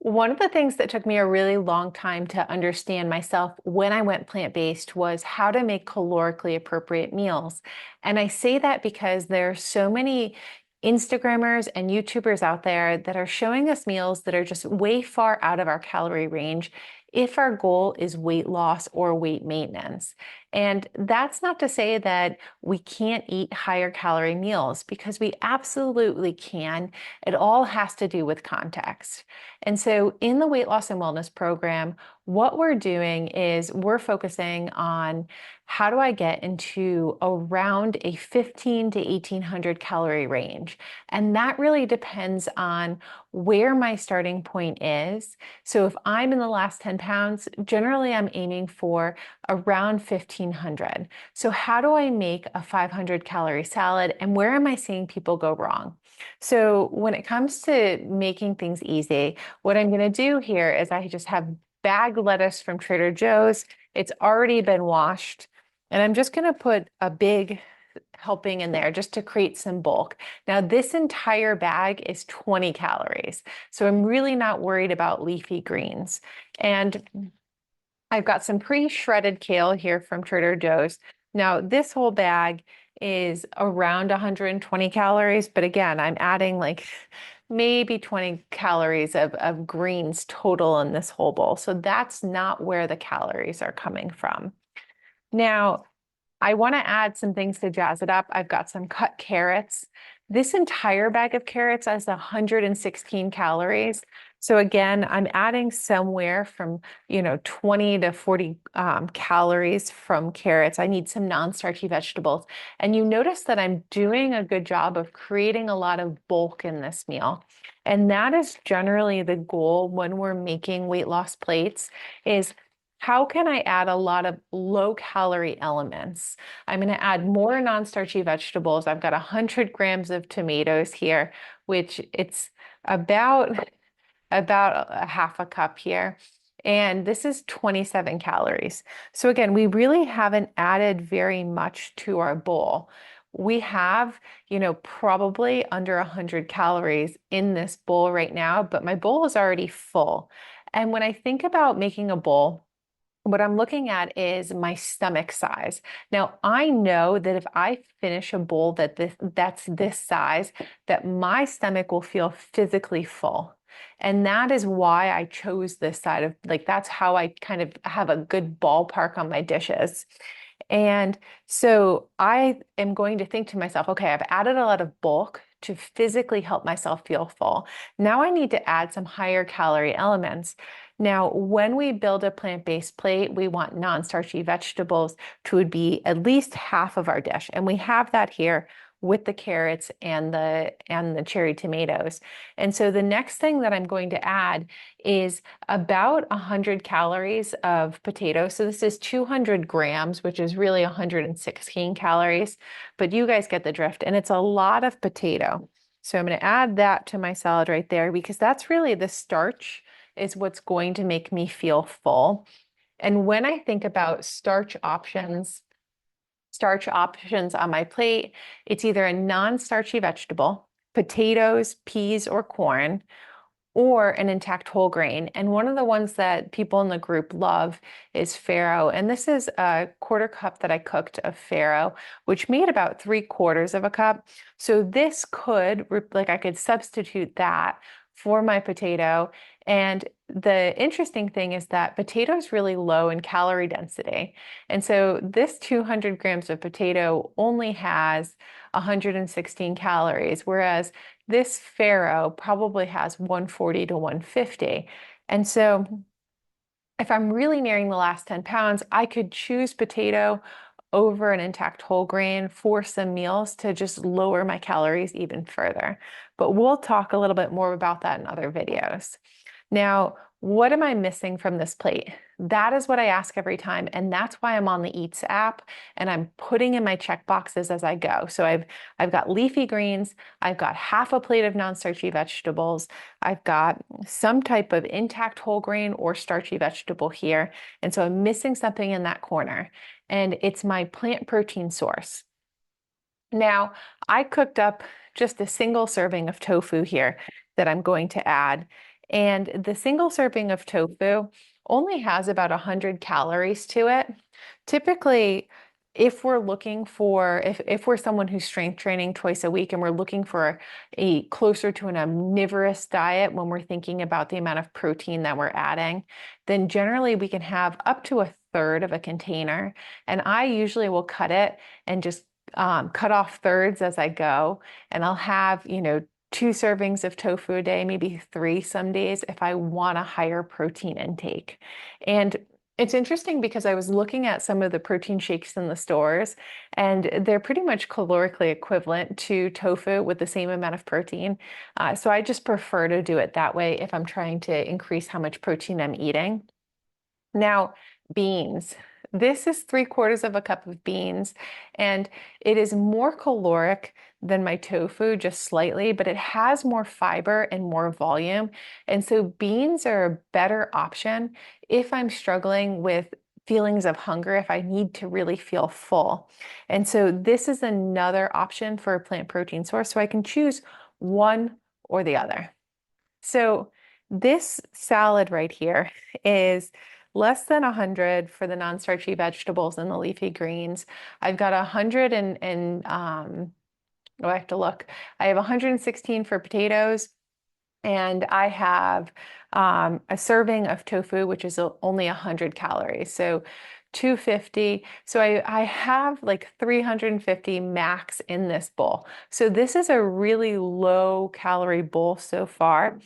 One of the things that took me a really long time to understand myself when I went plant-based was how to make calorically appropriate meals. And I say that because there are so many Instagrammers and YouTubers out there that are showing us meals that are just way far out of our calorie range if our goal is weight loss or weight maintenance. And that's not to say that we can't eat higher calorie meals, because we absolutely can. It all has to do with context. And so in the weight loss and wellness program, what we're doing is we're focusing on how do I get into around a 15 to 1800 calorie range. And that really depends on where my starting point is. So if I'm in the last 10 pounds, generally I'm aiming for around 1500. So how do I make a 500 calorie salad, and where am I seeing people go wrong? So when it comes to making things easy, what I'm going to do here is I just have bagged lettuce from Trader Joe's. It's already been washed. And I'm just going to put a big helping in there just to create some bulk. Now, this entire bag is 20 calories. So I'm really not worried about leafy greens. And I've got some pre-shredded kale here from Trader Joe's. Now, this whole bag is around 120 calories, but again, I'm adding like maybe 20 calories of greens total in this whole bowl. So that's not where the calories are coming from. Now, I want to add some things to jazz it up. I've got some cut carrots. This entire bag of carrots has 116 calories. So again, I'm adding somewhere from, 20 to 40 calories from carrots. I need some non-starchy vegetables. And you notice that I'm doing a good job of creating a lot of bulk in this meal. And that is generally the goal when we're making weight loss plates, is how can I add a lot of low calorie elements? I'm going to add more non-starchy vegetables. I've got 100 grams of tomatoes here, which it's about a half a cup here. And this is 27 calories. So again, we really haven't added very much to our bowl. We have, probably under 100 calories in this bowl right now, but my bowl is already full. And when I think about making a bowl, what I'm looking at is my stomach size. Now, I know that if I finish a bowl that's this size, that my stomach will feel physically full. And that is why I chose this side of, like, that's how I kind of have a good ballpark on my dishes. And so I am going to think to myself, okay, I've added a lot of bulk to physically help myself feel full. Now I need to add some higher calorie elements. Now, when we build a plant-based plate, we want non-starchy vegetables to be at least half of our dish. And we have that here with the carrots and the cherry tomatoes. And so the next thing that I'm going to add is about 100 calories of potatoes. So this is 200 grams, which is really 116 calories, but you guys get the drift. And it's a lot of potato. So I'm going to add that to my salad right there, because that's really the starch is what's going to make me feel full. And when I think about starch options on my plate, it's either a non-starchy vegetable, potatoes, peas, or corn, or an intact whole grain. And one of the ones that people in the group love is farro. And this is a quarter cup that I cooked of farro, which made about 3/4 of a cup. So this could, like, I could substitute that for my potato. And the interesting thing is that potato is really low in calorie density. And so this 200 grams of potato only has 116 calories, whereas this farro probably has 140 to 150. And so if I'm really nearing the last 10 pounds, I could choose potato over an intact whole grain for some meals to just lower my calories even further. But we'll talk a little bit more about that in other videos. Now, what am I missing from this plate? That is what I ask every time, and that's why I'm on the Eats app and I'm putting in my check boxes as I go. So I've got leafy greens, I've got half a plate of non-starchy vegetables, I've got some type of intact whole grain or starchy vegetable here, and so I'm missing something in that corner, and it's my plant protein source. Now, I cooked up just a single serving of tofu here that I'm going to add. And the single serving of tofu only has about 100 calories to it. Typically, if we're looking for, if we're someone who's strength training twice a week and we're looking for a closer to an omnivorous diet when we're thinking about the amount of protein that we're adding, then generally we can have up to a third of a container. And I usually will cut it and just cut off thirds as I go. And I'll have, 2 servings of tofu a day, maybe 3 some days if I want a higher protein intake. And it's interesting because I was looking at some of the protein shakes in the stores, and they're pretty much calorically equivalent to tofu with the same amount of protein. So I just prefer to do it that way if I'm trying to increase how much protein I'm eating. Now, beans. This is 3/4 of a cup of beans, and it is more caloric than my tofu, just slightly, but it has more fiber and more volume. And so beans are a better option if I'm struggling with feelings of hunger, if I need to really feel full. And so this is another option for a plant protein source, so I can choose one or the other. So this salad right here is less than 100 for the non-starchy vegetables and the leafy greens. I've got 100 oh, I have to look. I have 116 for potatoes, and I have a serving of tofu, which is only 100 calories. So 250. So I have like 350 max in this bowl. So this is a really low calorie bowl so far.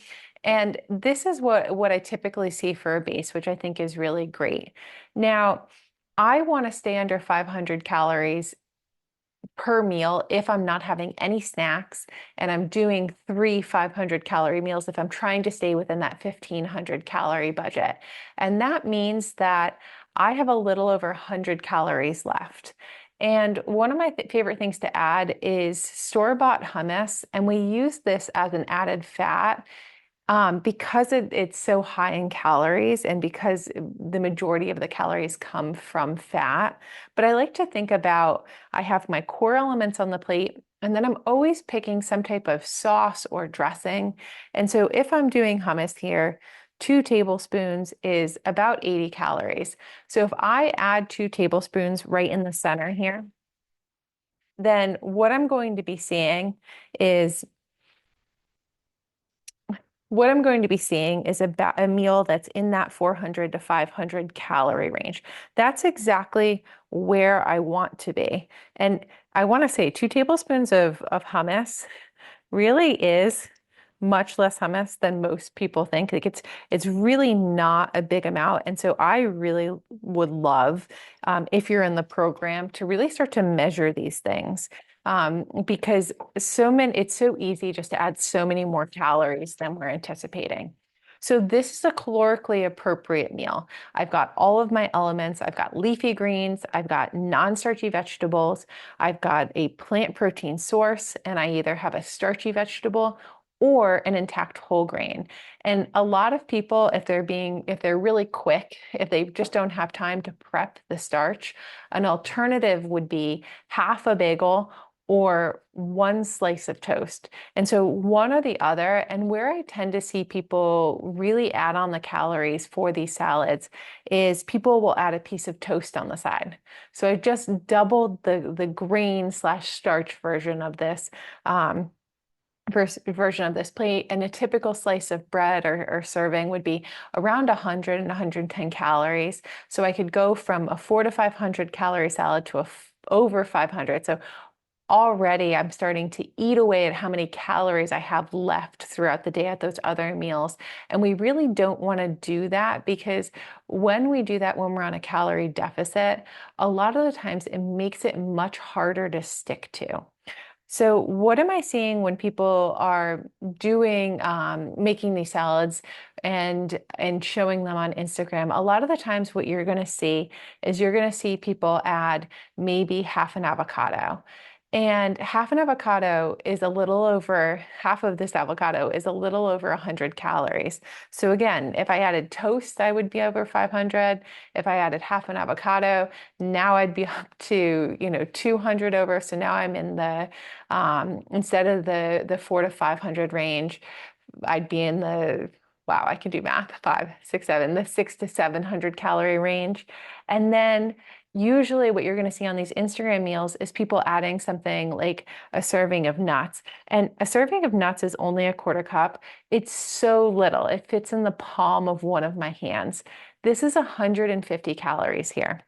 And this is what I typically see for a base, which I think is really great. Now, I want to stay under 500 calories per meal if I'm not having any snacks and I'm doing 3 500-calorie meals if I'm trying to stay within that 1,500-calorie budget. And that means that I have a little over 100 calories left. And one of my favorite things to add is store-bought hummus, and we use this as an added fat because it's so high in calories and because the majority of the calories come from fat. But I like to think about, I have my core elements on the plate, and then I'm always picking some type of sauce or dressing. And so if I'm doing hummus here, 2 tablespoons is about 80 calories. So if I add 2 tablespoons right in the center here, then what I'm going to be seeing is about a meal that's in that 400 to 500 calorie range. That's exactly where I want to be. And I want to say 2 tablespoons of hummus really is much less hummus than most people think. Like it's really not a big amount. And so I really would love, if you're in the program, to really start to measure these things. Because it's so easy just to add so many more calories than we're anticipating. So this is a calorically appropriate meal. I've got all of my elements. I've got leafy greens. I've got non-starchy vegetables. I've got a plant protein source, and I either have a starchy vegetable or an intact whole grain. And a lot of people, if they're really quick, if they just don't have time to prep the starch, an alternative would be half a bagel or 1 slice of toast. And so one or the other, and where I tend to see people really add on the calories for these salads is people will add a piece of toast on the side. So I just doubled the grain slash starch version of this. Version of this plate, and a typical slice of bread or serving would be around 100 and 110 calories. So I could go from a 400 to 500 calorie salad to over 500. So already I'm starting to eat away at how many calories I have left throughout the day at those other meals. And we really don't want to do that, because when we do that, when we're on a calorie deficit, a lot of the times it makes it much harder to stick to. So what am I seeing when people are doing making these salads and showing them on Instagram? A lot of the times what you're going to see is you're going to see people add maybe half an avocado. And half of this avocado is a little over 100 calories. So again, if I added toast, I would be over 500. If I added half an avocado, now I'd be up to, 200 over. So now I'm in the, instead of the 400 to 500 range, I'd be in the, wow, I can do math, 5, 6, 7, the 600 to 700 calorie range. And then usually what you're going to see on these Instagram meals is people adding something like a serving of nuts. And a serving of nuts is only a quarter cup. It's so little. It fits in the palm of one of my hands. This is 150 calories here.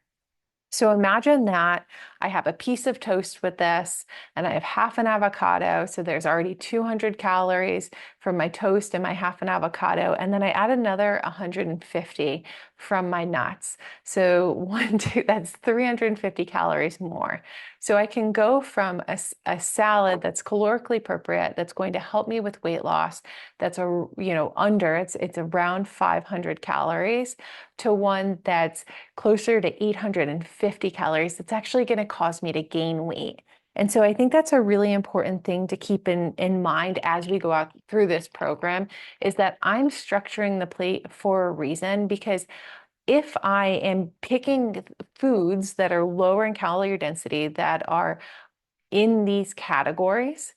So imagine that I have a piece of toast with this and I have half an avocado. So there's already 200 calories from my toast and my half an avocado. And then I add another 150 from my nuts. So that's 350 calories more. So I can go from a salad that's calorically appropriate, that's going to help me with weight loss, that's it's around 500 calories, to one that's closer to 850 calories that's actually going to cause me to gain weight. And so I think that's a really important thing to keep in mind as we go out through this program, is that I'm structuring the plate for a reason, because if I am picking foods that are lower in calorie density that are in these categories,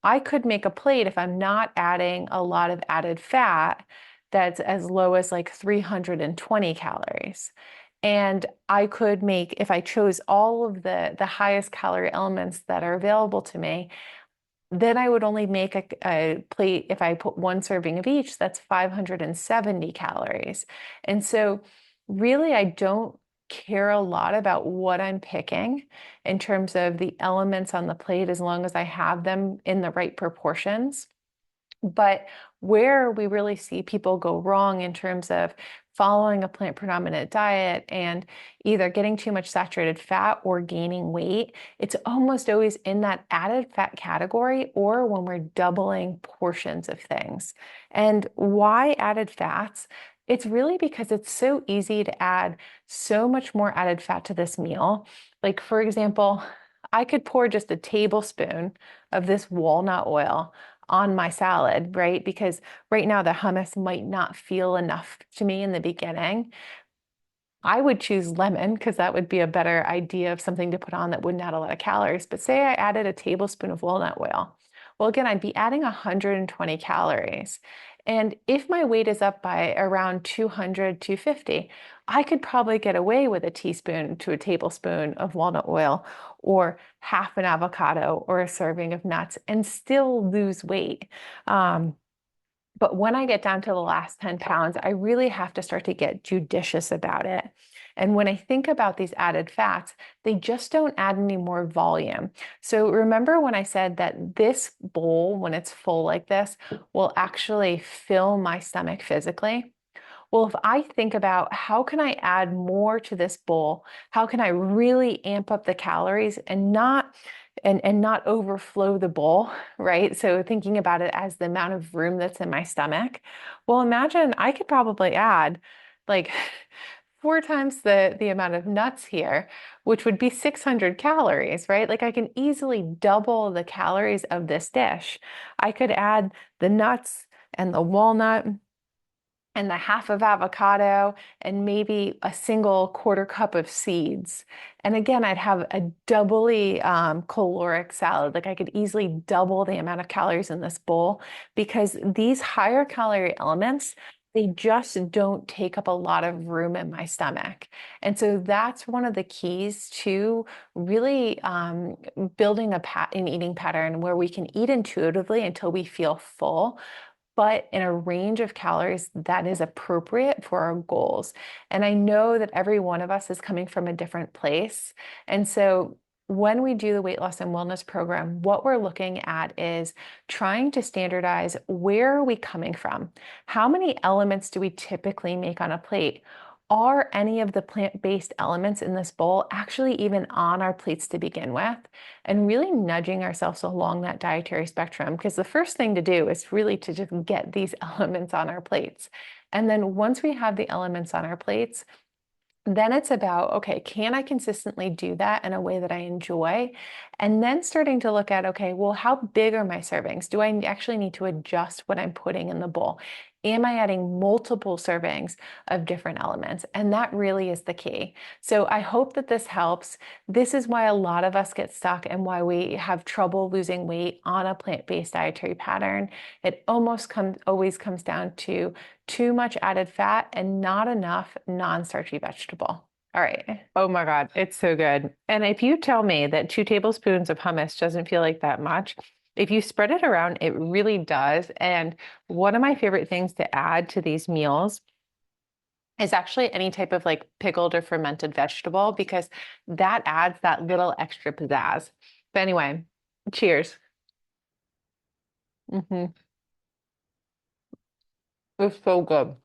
I could make a plate, if I'm not adding a lot of added fat, that's as low as like 320 calories. And I could make, if I chose all of the highest calorie elements that are available to me, then I would only make a plate, if I put one serving of each, that's 570 calories. And so really, I don't care a lot about what I'm picking in terms of the elements on the plate, as long as I have them in the right proportions. But where we really see people go wrong in terms of following a plant predominant diet and either getting too much saturated fat or gaining weight, it's almost always in that added fat category, or when we're doubling portions of things. And why added fats? It's really because it's so easy to add so much more added fat to this meal. Like, for example, I could pour just a tablespoon of this walnut oil on my salad, right? Because right now the hummus might not feel enough to me in the beginning. I would choose lemon because that would be a better idea of something to put on that wouldn't add a lot of calories. But say I added a tablespoon of walnut oil. Well, again, I'd be adding 120 calories. And if my weight is up by around 200, 250, I could probably get away with a teaspoon to a tablespoon of walnut oil, or half an avocado, or a serving of nuts, and still lose weight. But when I get down to the last 10 pounds, I really have to start to get judicious about it. And when I think about these added fats, they just don't add any more volume. So remember when I said that this bowl, when it's full like this, will actually fill my stomach physically? Well, if I think about how can I add more to this bowl, how can I really amp up the calories and not overflow the bowl, right? So thinking about it as the amount of room that's in my stomach. Well, imagine I could probably add like 4 times the amount of nuts here, which would be 600 calories, right? Like I can easily double the calories of this dish. I could add the nuts and the walnut and the half of avocado and maybe a single quarter cup of seeds. And again, I'd have a doubly caloric salad. Like I could easily double the amount of calories in this bowl, because these higher calorie elements, they just don't take up a lot of room in my stomach. And so that's one of the keys to really building an eating pattern where we can eat intuitively until we feel full, but in a range of calories that is appropriate for our goals. And I know that every one of us is coming from a different place. And so when we do the weight loss and wellness program, what we're looking at is trying to standardize, where are we coming from? How many elements do we typically make on a plate? Are any of the plant-based elements in this bowl actually even on our plates to begin with? And really nudging ourselves along that dietary spectrum, because the first thing to do is really to just get these elements on our plates. And then once we have the elements on our plates, then it's about, okay, can I consistently do that in a way that I enjoy? And then starting to look at, okay, well, how big are my servings? Do I actually need to adjust what I'm putting in the bowl? Am I adding multiple servings of different elements? And that really is the key. So I hope that this helps. This is why a lot of us get stuck and why we have trouble losing weight on a plant-based dietary pattern. It always comes down to too much added fat and not enough non-starchy vegetable. All right. Oh my God, it's so good. And if you tell me that 2 tablespoons of hummus doesn't feel like that much, if you spread it around, it really does. And one of my favorite things to add to these meals is actually any type of like pickled or fermented vegetable because that adds that little extra pizzazz. But anyway, cheers. It's so good.